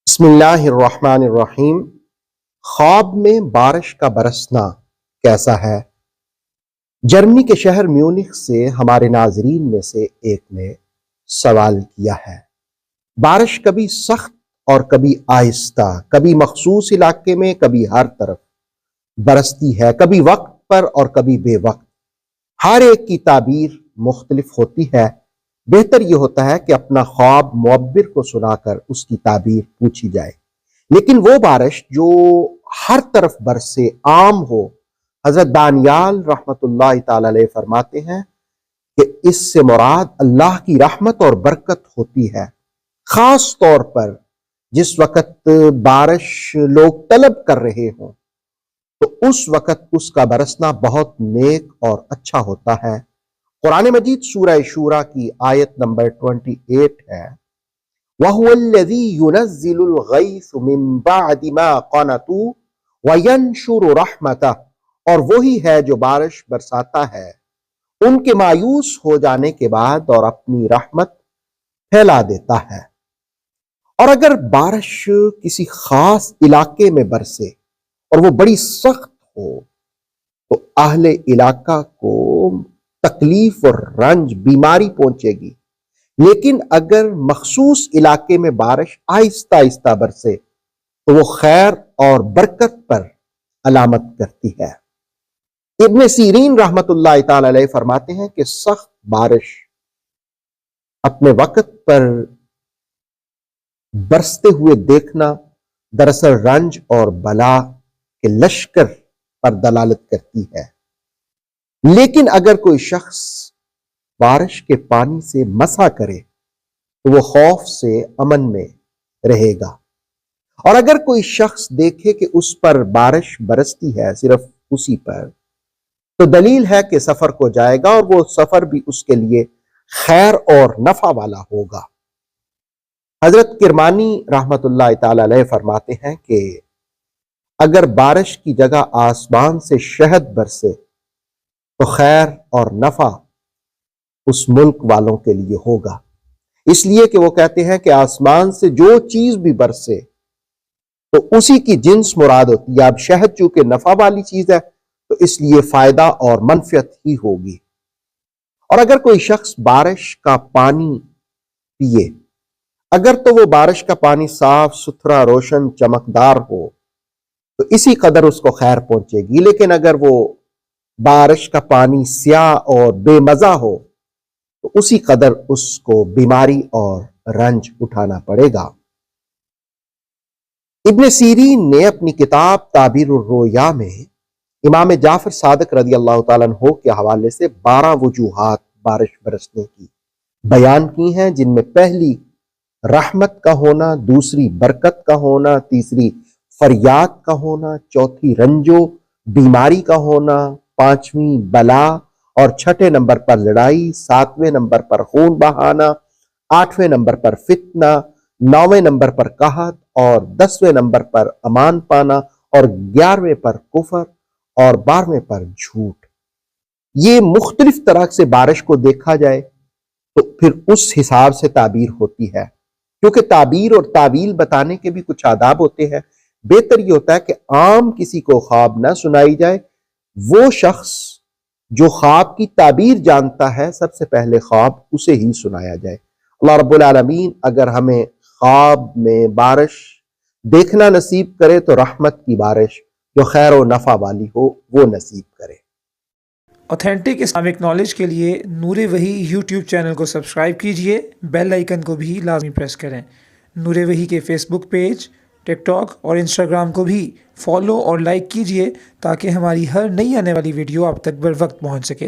بسم اللہ الرحمن الرحیم۔ خواب میں بارش کا برسنا کیسا ہے؟ جرمنی کے شہر میونخ سے ہمارے ناظرین میں سے ایک نے سوال کیا ہے۔ بارش کبھی سخت اور کبھی آہستہ، کبھی مخصوص علاقے میں، کبھی ہر طرف برستی ہے، کبھی وقت پر اور کبھی بے وقت۔ ہر ایک کی تعبیر مختلف ہوتی ہے۔ بہتر یہ ہوتا ہے کہ اپنا خواب معبر کو سنا کر اس کی تعبیر پوچھی جائے۔ لیکن وہ بارش جو ہر طرف برسے، عام ہو، حضرت دانیال رحمت اللہ تعالی علیہ فرماتے ہیں کہ اس سے مراد اللہ کی رحمت اور برکت ہوتی ہے، خاص طور پر جس وقت بارش لوگ طلب کر رہے ہوں تو اس وقت اس کا برسنا بہت نیک اور اچھا ہوتا ہے۔ قرآن مجید سورہ شورى کی آیت نمبر 28 ہے، وَهُوَ الَّذِي يُنَزِّلُ الْغَيْثُ مِن بَعْدِ مَا قَنَطُوا وَيَنشُرُ رَحْمَتَهُ، اور وہی ہے جو بارش برساتا ہے ان کے مایوس ہو جانے کے بعد اور اپنی رحمت پھیلا دیتا ہے۔ اور اگر بارش کسی خاص علاقے میں برسے اور وہ بڑی سخت ہو تو اہل علاقہ کو تکلیف اور رنج، بیماری پہنچے گی۔ لیکن اگر مخصوص علاقے میں بارش آہستہ آہستہ برسے تو وہ خیر اور برکت پر علامت کرتی ہے۔ ابن سیرین رحمت اللہ تعالی علیہ فرماتے ہیں کہ سخت بارش اپنے وقت پر برستے ہوئے دیکھنا دراصل رنج اور بلا کے لشکر پر دلالت کرتی ہے۔ لیکن اگر کوئی شخص بارش کے پانی سے مسح کرے تو وہ خوف سے امن میں رہے گا۔ اور اگر کوئی شخص دیکھے کہ اس پر بارش برستی ہے، صرف اسی پر، تو دلیل ہے کہ سفر کو جائے گا اور وہ سفر بھی اس کے لیے خیر اور نفع والا ہوگا۔ حضرت کرمانی رحمت اللہ تعالی علیہ فرماتے ہیں کہ اگر بارش کی جگہ آسمان سے شہد برسے تو خیر اور نفع اس ملک والوں کے لیے ہوگا، اس لیے کہ وہ کہتے ہیں کہ آسمان سے جو چیز بھی برسے تو اسی کی جنس مراد ہوتی ہے۔ اب شہد چونکہ نفع والی چیز ہے تو اس لیے فائدہ اور منفعت ہی ہوگی۔ اور اگر کوئی شخص بارش کا پانی پیے، اگر تو وہ بارش کا پانی صاف ستھرا، روشن، چمکدار ہو تو اسی قدر اس کو خیر پہنچے گی۔ لیکن اگر وہ بارش کا پانی سیاہ اور بے مزہ ہو تو اسی قدر اس کو بیماری اور رنج اٹھانا پڑے گا۔ ابن سیرین نے اپنی کتاب تعبیر الرؤیا میں امام جعفر صادق رضی اللہ تعالیٰ عنہ کے حوالے سے 12 وجوہات بارش برسنے کی بیان کی ہیں، جن میں پہلی رحمت کا ہونا، دوسری برکت کا ہونا، تیسری فریاد کا ہونا، چوتھی رنجو بیماری کا ہونا، پانچویں بلا، اور چھٹے نمبر پر لڑائی، ساتویں نمبر پر خون بہانا، آٹھویں نمبر پر فتنہ، نویں نمبر پر قحط، اور 10ویں نمبر پر امان پانا، اور 11ویں پر کفر، اور 12ویں پر جھوٹ۔ یہ مختلف طرح سے بارش کو دیکھا جائے تو پھر اس حساب سے تعبیر ہوتی ہے، کیونکہ تعبیر اور تعویل بتانے کے بھی کچھ آداب ہوتے ہیں۔ بہتر یہ ہوتا ہے کہ عام کسی کو خواب نہ سنائی جائے، وہ شخص جو خواب کی تعبیر جانتا ہے سب سے پہلے خواب اسے ہی سنایا جائے۔ اللہ رب العالمین اگر ہمیں خواب میں بارش دیکھنا نصیب کرے تو رحمت کی بارش جو خیر و نفع والی ہو وہ نصیب کرے۔ اوتھینٹک اسلامک نالج کے لیے نور وحی یوٹیوب چینل کو سبسکرائب کیجئے، بیل آئیکن کو بھی لازمی پریس کریں۔ نور وحی کے فیس بک پیج، ٹک ٹاک اور انسٹاگرام کو بھی فالو اور لائک کیجئے تاکہ ہماری ہر نئی آنے والی ویڈیو آپ تک بر وقت پہنچ سکے۔